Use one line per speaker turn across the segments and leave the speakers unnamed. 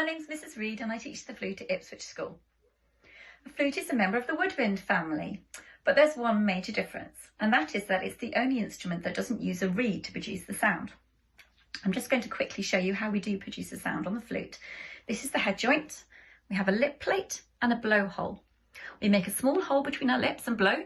my name's Mrs. Reed and I teach the flute at Ipswich School. The flute is a member of the woodwind family, but there's one major difference, and that is that it's the only instrument that doesn't use a reed to produce the sound. I'm just going to quickly show you how we do produce a sound on the flute. This is the head joint. We have a lip plate and a blowhole. We make a small hole between our lips and blow,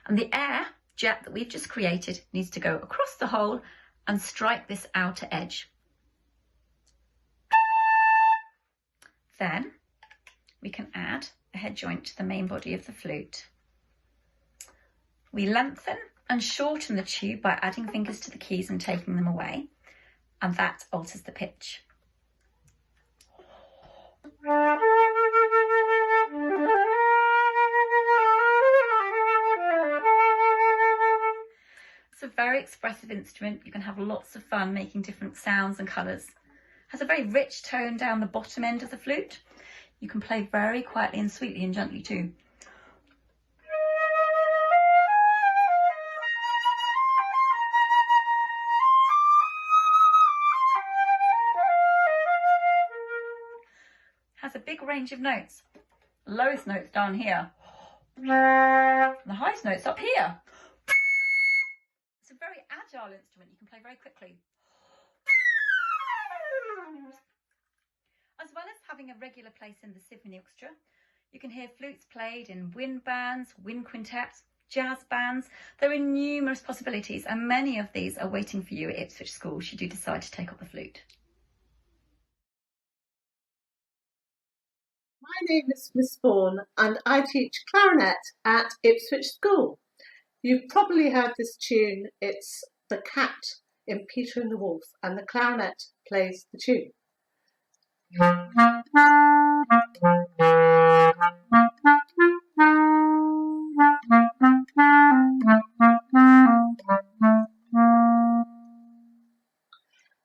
and the air jet that we've just created needs to go across the hole and strike this outer edge. Then we can add a head joint to the main body of the flute. We lengthen and shorten the tube by adding fingers to the keys and taking them away, and that alters the pitch. It's a very expressive instrument. You can have lots of fun making different sounds and colours. It has a very rich tone down the bottom end of the flute. You can play very quietly and sweetly and gently too. Has a big range of notes. The lowest notes down here. The highest notes up here. It's a very agile instrument. You can play very quickly. As well as having a regular place in the symphony orchestra, you can hear flutes played in wind bands, wind quintets, jazz bands. There are numerous possibilities, and many of these are waiting for you at Ipswich School should you decide to take up the flute.
My name is Miss Vaughan and I teach clarinet at Ipswich School. You've probably heard this tune. It's the cat in Peter and the Wolf, and the clarinet plays the tune.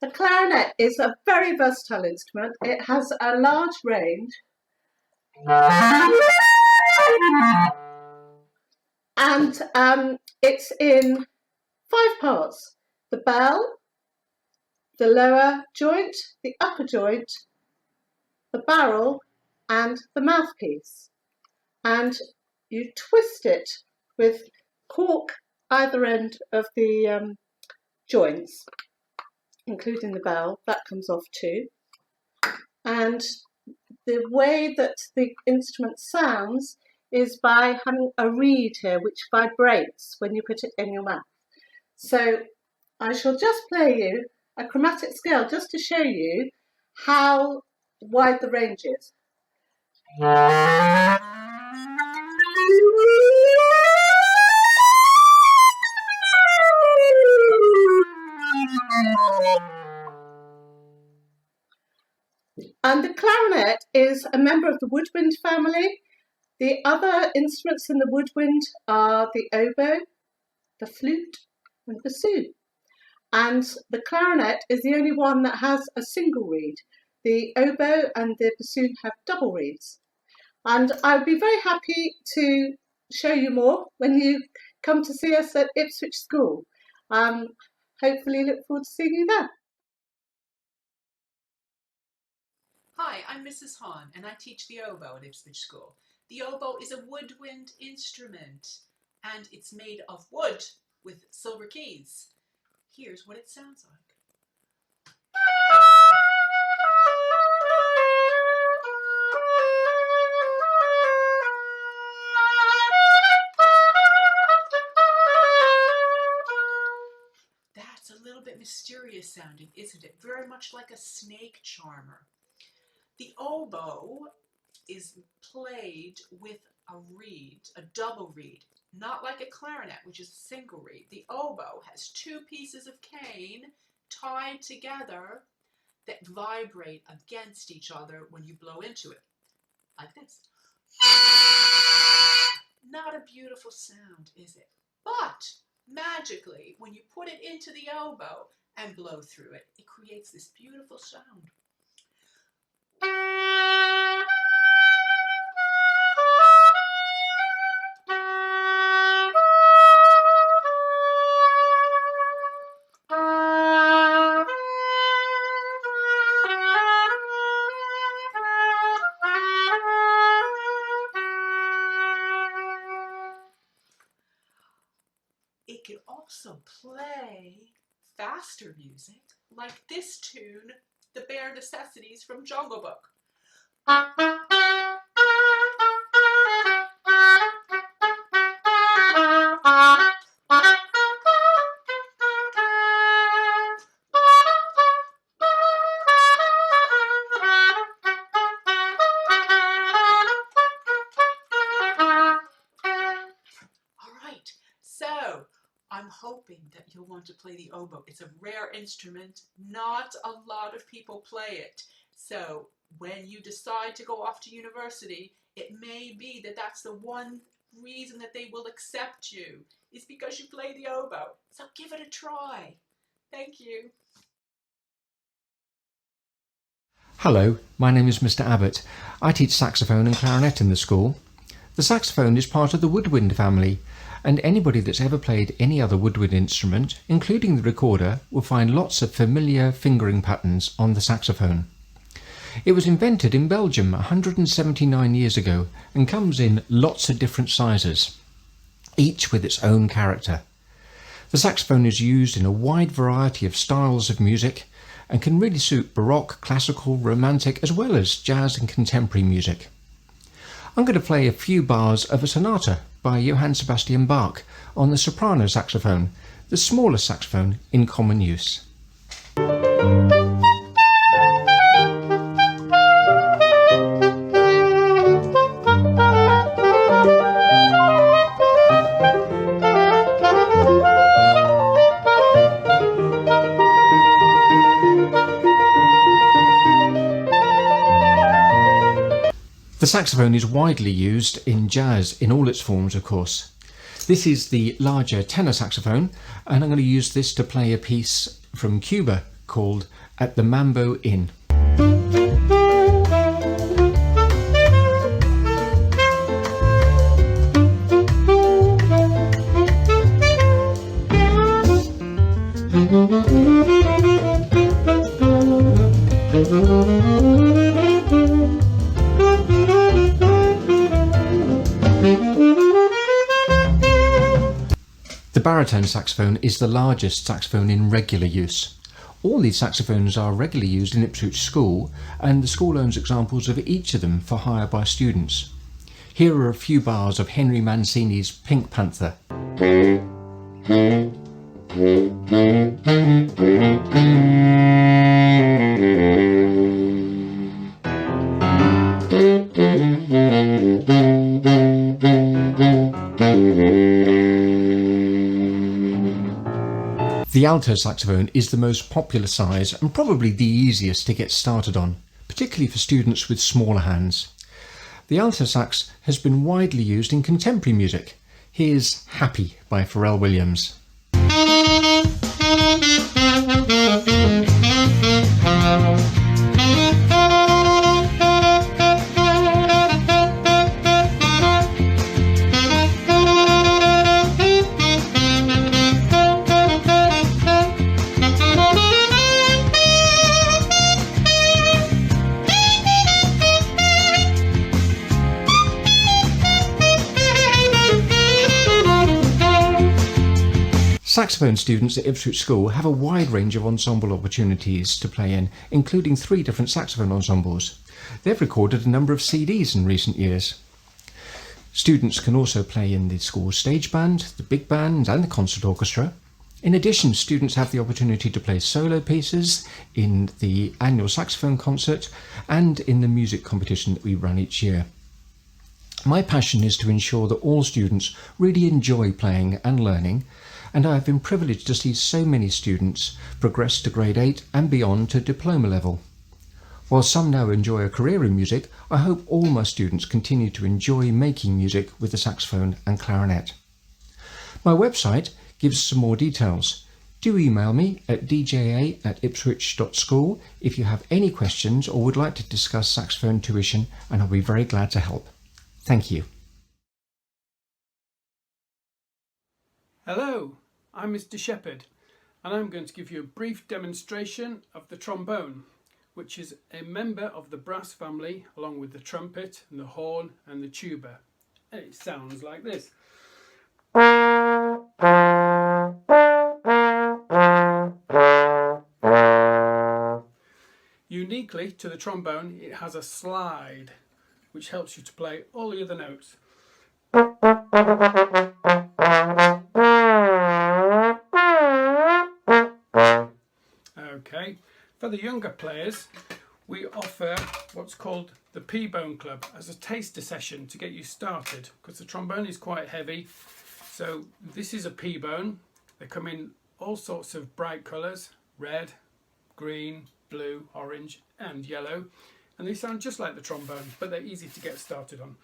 The clarinet is a very versatile instrument. It has a large range and it's in 5 parts: the bell, the lower joint, the upper joint, the barrel and the mouthpiece. And you twist it with cork either end of the joints, including the bell. That comes off too. And the way that the instrument sounds is by having a reed here which vibrates when you put it in your mouth. So I shall just play you a chromatic scale just to show you how wide the range is. And the clarinet is a member of the woodwind family. The other instruments in the woodwind are the oboe, the flute and the bassoon. And the clarinet is the only one that has a single reed. The oboe and the bassoon have double reeds. And I'd be very happy to show you more when you come to see us at Ipswich School. Hopefully look forward to seeing you there.
Hi, I'm Mrs. Hahn and I teach the oboe at Ipswich School. The oboe is a woodwind instrument and it's made of wood with silver keys. Here's what it sounds like. That's a little bit mysterious sounding, isn't it? Very much like a snake charmer. The oboe is played with a reed, a double reed, not like a clarinet, which is a single reed. The oboe has 2 pieces of cane tied together that vibrate against each other when you blow into it, like this. Not a beautiful sound, is it? But magically, when you put it into the oboe and blow through it, it creates this beautiful sound. It can also play faster music, like this tune, The Bare Necessities from Jungle Book. Alright, so I'm hoping that you'll want to play the oboe. It's a rare instrument. Not a lot of people play it. So when you decide to go off to university, it may be that that's the one reason that they will accept you, is because you play the oboe. So give it a try. Thank you.
Hello, my name is Mr. Abbott. I teach saxophone and clarinet in the school. The saxophone is part of the woodwind family, and anybody that's ever played any other woodwind instrument, including the recorder, will find lots of familiar fingering patterns on the saxophone. It was invented in Belgium 179 years ago and comes in lots of different sizes, each with its own character. The saxophone is used in a wide variety of styles of music and can really suit Baroque, classical, romantic, as well as jazz and contemporary music. I'm going to play a few bars of a sonata by Johann Sebastian Bach on the soprano saxophone, the smallest saxophone in common use. The saxophone is widely used in jazz in all its forms, of course. This is the larger tenor saxophone, and I'm going to use this to play a piece from Cuba called At the Mambo Inn. The baritone saxophone is the largest saxophone in regular use. All these saxophones are regularly used in Ipswich School, and the school owns examples of each of them for hire by students. Here are a few bars of Henry Mancini's Pink Panther. The alto saxophone is the most popular size and probably the easiest to get started on, particularly for students with smaller hands. The alto sax has been widely used in contemporary music. Here's Happy by Pharrell Williams. Saxophone students at Ipswich School have a wide range of ensemble opportunities to play in, including 3 different saxophone ensembles. They've recorded a number of CDs in recent years. Students can also play in the school stage band, the big band and the concert orchestra. In addition, students have the opportunity to play solo pieces in the annual saxophone concert and in the music competition that we run each year. My passion is to ensure that all students really enjoy playing and learning, and I have been privileged to see so many students progress to grade 8 and beyond to diploma level. While some now enjoy a career in music, I hope all my students continue to enjoy making music with the saxophone and clarinet. My website gives some more details. Do email me at dja@ipswich.school if you have any questions or would like to discuss saxophone tuition, and I'll be very glad to help. Thank you.
Hello, I'm Mr. Shepherd, and I'm going to give you a brief demonstration of the trombone, which is a member of the brass family along with the trumpet and the horn and the tuba. And it sounds like this. uniquely to the trombone, it has a slide, which helps you to play all the other notes. Okay, for the younger players, we offer what's called the P-Bone Club as a taster session to get you started, because the trombone is quite heavy. So this is a P-Bone. They come in all sorts of bright colours: red, green, blue, orange and yellow, and they sound just like the trombone, but they're easy to get started on.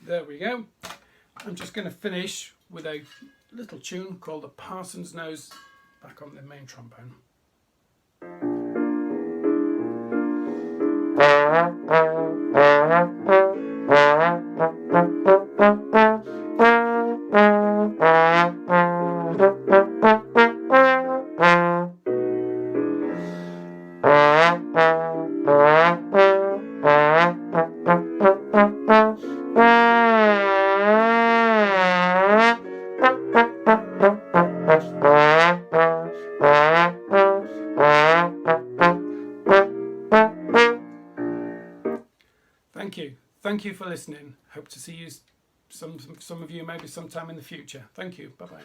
There we go. I'm just going to finish with a little tune called The Parson's Nose back on the main trombone. Thank you for listening. Hope to see you, some of you maybe sometime in the future. Thank you. Bye-bye.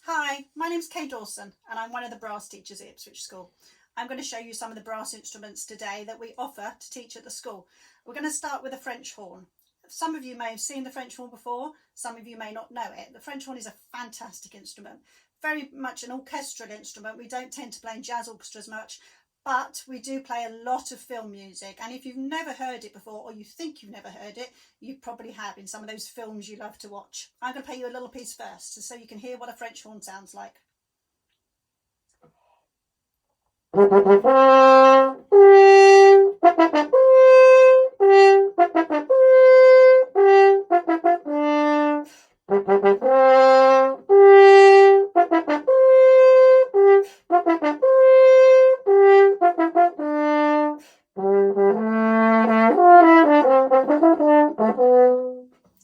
Hi, my name's Kay Dawson and I'm one of the brass teachers at Ipswich School. I'm going to show you some of the brass instruments today that we offer to teach at the school. We're going to start with a French horn. Some of you may have seen the French horn before, some of you may not know it. The French horn is a fantastic instrument, very much an orchestral instrument. We don't tend to play in jazz orchestras much, but we do play a lot of film music, and if you've never heard it before, or you think you've never heard it, you probably have in some of those films you love to watch. I'm going to play you a little piece first, so you can hear what a French horn sounds like.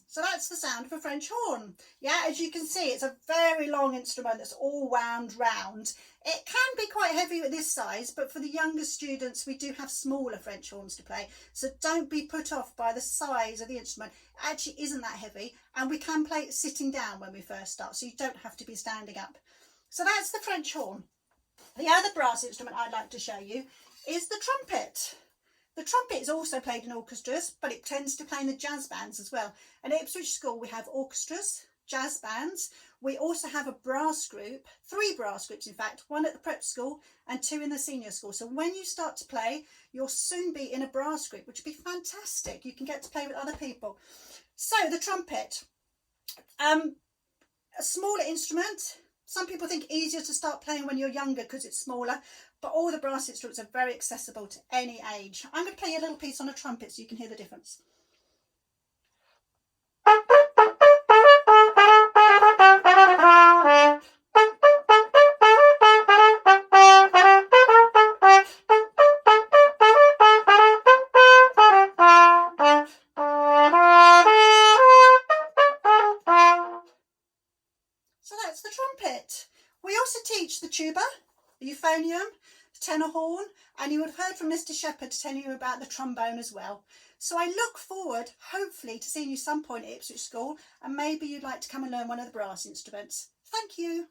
So that's the sound of a French horn. Yeah, as you can see, it's a very long instrument that's all wound round. It can be quite heavy at this size, but for the younger students, we do have smaller French horns to play. So don't be put off by the size of the instrument. It actually isn't that heavy, and we can play it sitting down when we first start, so you don't have to be standing up. So that's the French horn. The other brass instrument I'd like to show you is the trumpet. The trumpet is also played in orchestras, but it tends to play in the jazz bands as well. And at Ipswich School, we have orchestras, jazz bands. We also have a brass group, 3 brass groups in fact, 1 at the prep school and 2 in the senior school. So when you start to play, you'll soon be in a brass group, which would be fantastic. You can get to play with other people. So the trumpet, a smaller instrument. Some people think easier to start playing when you're younger because it's smaller, but all the brass instruments are very accessible to any age. I'm going to play you a little piece on a trumpet so you can hear the difference. So that's the trumpet. We also teach the tuba, the euphonium, the tenor horn, and you would have heard from Mr. Shepherd telling you about the trombone as well. So I look forward, hopefully, to seeing you some point at Ipswich School, and maybe you'd like to come and learn one of the brass instruments. Thank you.